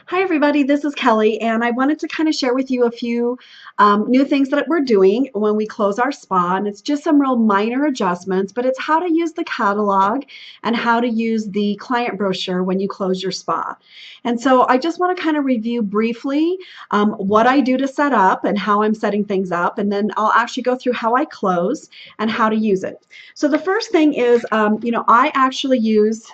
Hi everybody, this is Kelly, and I wanted to kind of share with you a few new things that we're doing when we close our spa. And it's just some real minor adjustments, but it's how to use the catalog and how to use the client brochure when you close your spa. And so I just want to kind of review briefly what I do to set up and how I'm setting things up, and then I'll actually go through how I close and how to use it. So the first thing is, I actually use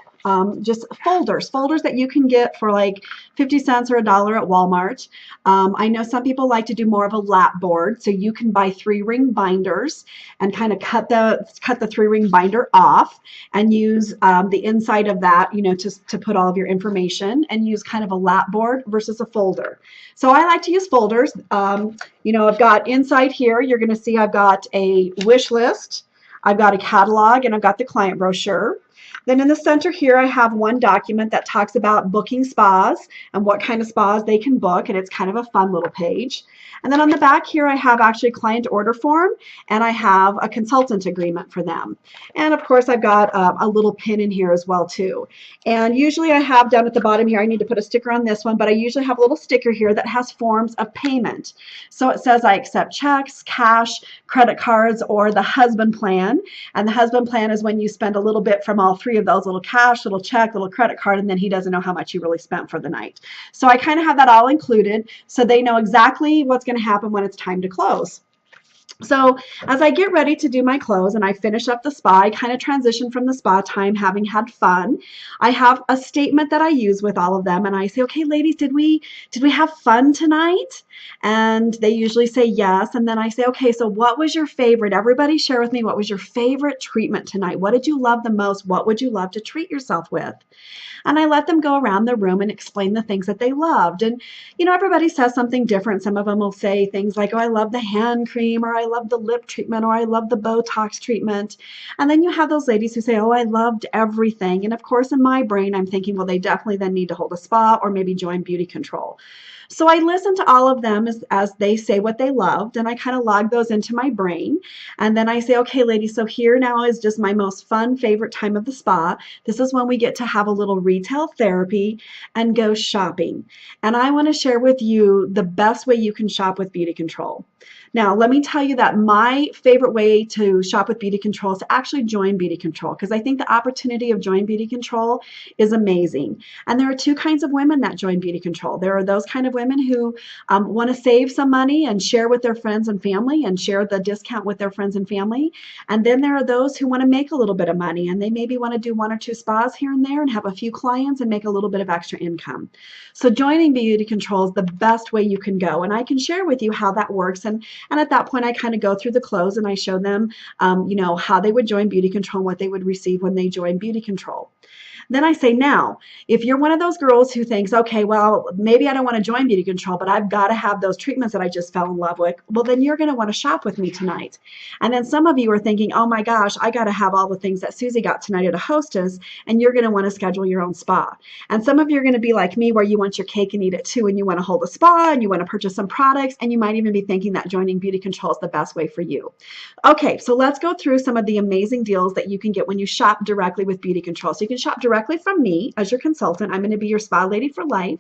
just folders that you can get for like 50 cents or $1 at Walmart. I know some people like to do more of a lap board, so you can buy 3-ring binders and kind of cut the 3-ring binder off and use the inside of that, to put all of your information, and use kind of a lap board versus a folder. So I like to use folders. I've got inside here, you're going to see I've got a wish list, I've got a catalog, and I've got the client brochure. Then in the center here, I have one document that talks about booking spas and what kind of spas they can book, and it's kind of a fun little page. And then on the back here, I have actually a client order form, and I have a consultant agreement for them. And of course, I've got a little pin in here as well too. And usually I have down at the bottom here, I need to put a sticker on this one, but I usually have a little sticker here that has forms of payment. So it says I accept checks, cash, credit cards, or the husband plan. And the husband plan is when you spend a little bit from all three of those: little cash, little check, little credit card, and then he doesn't know how much you really spent for the night. So I kind of have that all included so they know exactly what's going to happen when it's time to close. So as I get ready to do my close and I finish up the spa, I kind of transition from the spa time having had fun. I have a statement that I use with all of them, and I say, okay, ladies, did we have fun tonight? And they usually say yes. And then I say, okay, so what was your favorite? Everybody share with me, what was your favorite treatment tonight? What did you love the most? What would you love to treat yourself with? And I let them go around the room and explain the things that they loved. And, everybody says something different. Some of them will say things like, oh, I love the hand cream, or I love the lip treatment, or I love the Botox treatment. And then you have those ladies who say, oh, I loved everything. And of course, in my brain, I'm thinking, well, they definitely then need to hold a spa or maybe join beauty control. So I listen to all of them as they say what they loved, and I kind of log those into my brain. And then I say, okay, ladies, so here now is just my most fun, favorite time of the spa. This is when we get to have a little retail therapy and go shopping. And I want to share with you the best way you can shop with beauty control. Now, let me tell you that my favorite way to shop with beauty control is to actually join beauty control, because I think the opportunity of join beauty control is amazing. And there are two kinds of women that join beauty control. There are those kind of women who want to save some money and share with their friends and family and share the discount with their friends and family. And then there are those who want to make a little bit of money, and they maybe want to do 1 or 2 spas here and there and have a few clients and make a little bit of extra income. So joining beauty control is the best way you can go. And I can share with you how that works. And at that point, I kind of go through the close and I show them, how they would join beauty control and what they would receive when they join beauty control. Then I say, now, if you're one of those girls who thinks, okay, well, maybe I don't want to join beauty control, but I've got to have those treatments that I just fell in love with, well, then you're going to want to shop with me tonight. And then some of you are thinking, oh my gosh, I got to have all the things that Susie got tonight at a Hostess, and you're going to want to schedule your own spa. And some of you are going to be like me, where you want your cake and eat it too, and you want to hold a spa, and you want to purchase some products, and you might even be thinking that joining beauty control is the best way for you. Okay, so let's go through some of the amazing deals that you can get when you shop directly with beauty control. So you can shop directly from me as your consultant. I'm going to be your spa lady for life.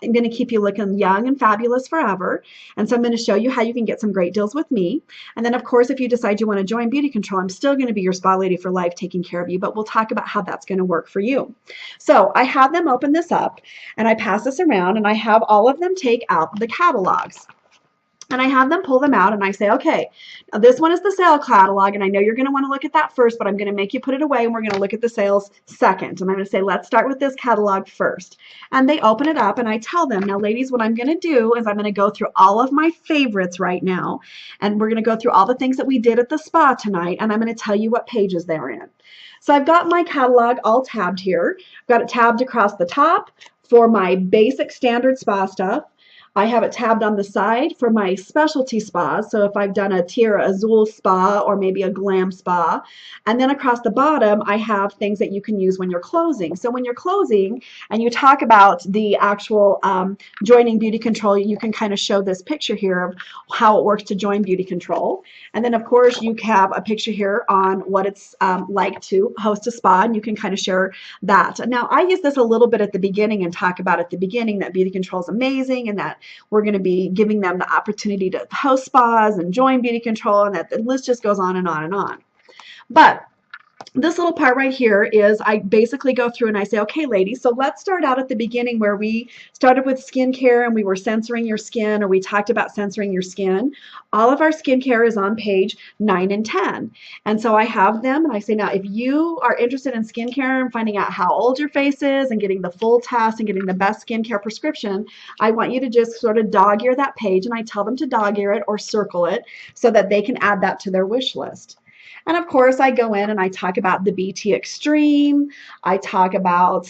I'm going to keep you looking young and fabulous forever. And so I'm going to show you how you can get some great deals with me. And then, of course, if you decide you want to join beauty control, I'm still going to be your spa lady for life, taking care of you, but we'll talk about how that's going to work for you. So I have them open this up, and I pass this around, and I have all of them take out the catalogs. And I have them pull them out, and I say, okay, now this one is the sale catalog, and I know you're going to want to look at that first, but I'm going to make you put it away, and we're going to look at the sales second. And I'm going to say, let's start with this catalog first. And they open it up, and I tell them, now, ladies, what I'm going to do is I'm going to go through all of my favorites right now, and we're going to go through all the things that we did at the spa tonight, and I'm going to tell you what pages they're in. So I've got my catalog all tabbed here. I've got it tabbed across the top for my basic standard spa stuff. I have it tabbed on the side for my specialty spas. So if I've done a Tierra Azul spa or maybe a glam spa. And then across the bottom, I have things that you can use when you're closing. So when you're closing and you talk about the actual joining beauty control, you can kind of show this picture here of how it works to join beauty control. And then of course you have a picture here on what it's like to host a spa, and you can kind of share that. Now I use this a little bit at the beginning and talk about at the beginning that beauty control is amazing and that we're going to be giving them the opportunity to host spas and join beauty control, and that the list just goes on and on and on. But this little part right here is I basically go through and I say, okay, ladies, so let's start out at the beginning where we started with skincare and we were censoring your skin, or we talked about censoring your skin. All of our skincare is on page 9 and 10. And so I have them and I say, now, if you are interested in skincare and finding out how old your face is and getting the full test and getting the best skincare prescription, I want you to just sort of dog-ear that page, and I tell them to dog-ear it or circle it so that they can add that to their wish list. And of course, I go in and I talk about the BT Extreme. I talk about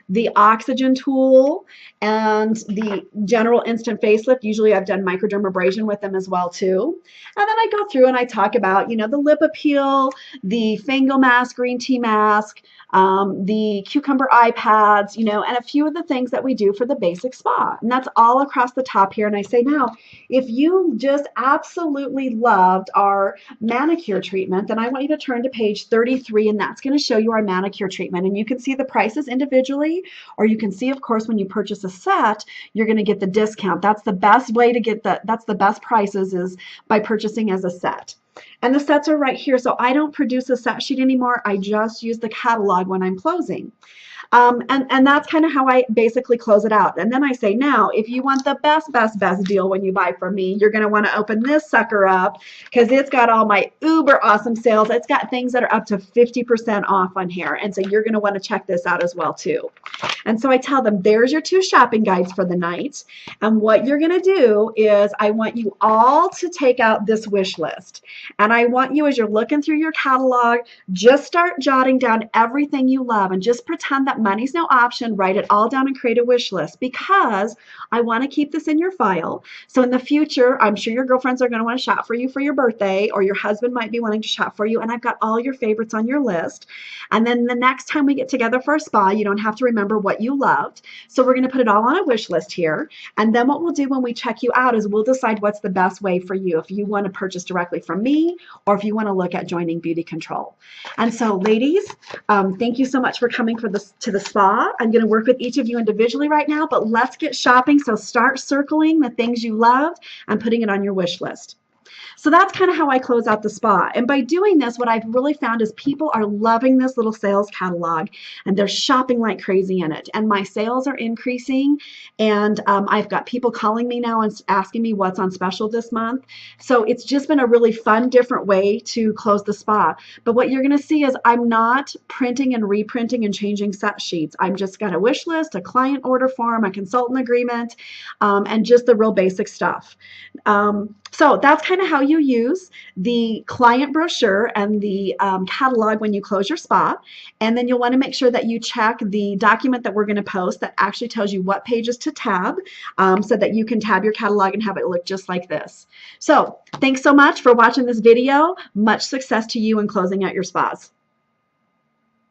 the oxygen tool and the general instant facelift. Usually I've done microdermabrasion with them as well too. And then I go through and I talk about, you know, the lip appeal, the Fango mask, green tea mask, the cucumber eye pads, you know, and a few of the things that we do for the basic spa. And that's all across the top here. And I say, now, if you just absolutely loved our manicure treatment, then I want you to turn to page 33, and that's going to show you our manicure treatment. And you can see the prices individually, or you can see, of course, when you purchase a set, you're going to get the discount. That's the best way to get that's the best prices, is by purchasing as a set. And the sets are right here. So I don't produce a set sheet anymore. I just use the catalog when I'm closing. And that's kind of how I basically close it out. And then I say, now, if you want the best deal when you buy from me, you're going to want to open this sucker up because it's got all my uber awesome sales. It's got things that are up to 50% off on here. And so you're going to want to check this out as well too. And so I tell them, there's your 2 shopping guides for the night. And what you're going to do is I want you all to take out this wish list. And I want you, as you're looking through your catalog, just start jotting down everything you love and just pretend that money's no option. Write it all down and create a wish list, because I want to keep this in your file. So in the future, I'm sure your girlfriends are going to want to shop for you for your birthday, or your husband might be wanting to shop for you. And I've got all your favorites on your list. And then the next time we get together for a spa, you don't have to remember what you loved. So we're going to put it all on a wish list here. And then what we'll do when we check you out is we'll decide what's the best way for you, if you want to purchase directly from me or if you want to look at joining beauty control. And so ladies, thank you so much for coming to the spa. I'm going to work with each of you individually right now, but let's get shopping. So start circling the things you love and putting it on your wish list. So that's kind of how I close out the spa. And by doing this, what I've really found is people are loving this little sales catalog and they're shopping like crazy in it. And my sales are increasing. And I've got people calling me now and asking me what's on special this month. So it's just been a really fun, different way to close the spa. But what you're going to see is I'm not printing and reprinting and changing set sheets. I'm just got a wish list, a client order form, a consultant agreement, and just the real basic stuff. So that's kind of how you use the client brochure and the catalog when you close your spa. And then you'll want to make sure that you check the document that we're going to post that actually tells you what pages to tab, so that you can tab your catalog and have it look just like this. So thanks so much for watching this video. Much success to you in closing out your spas.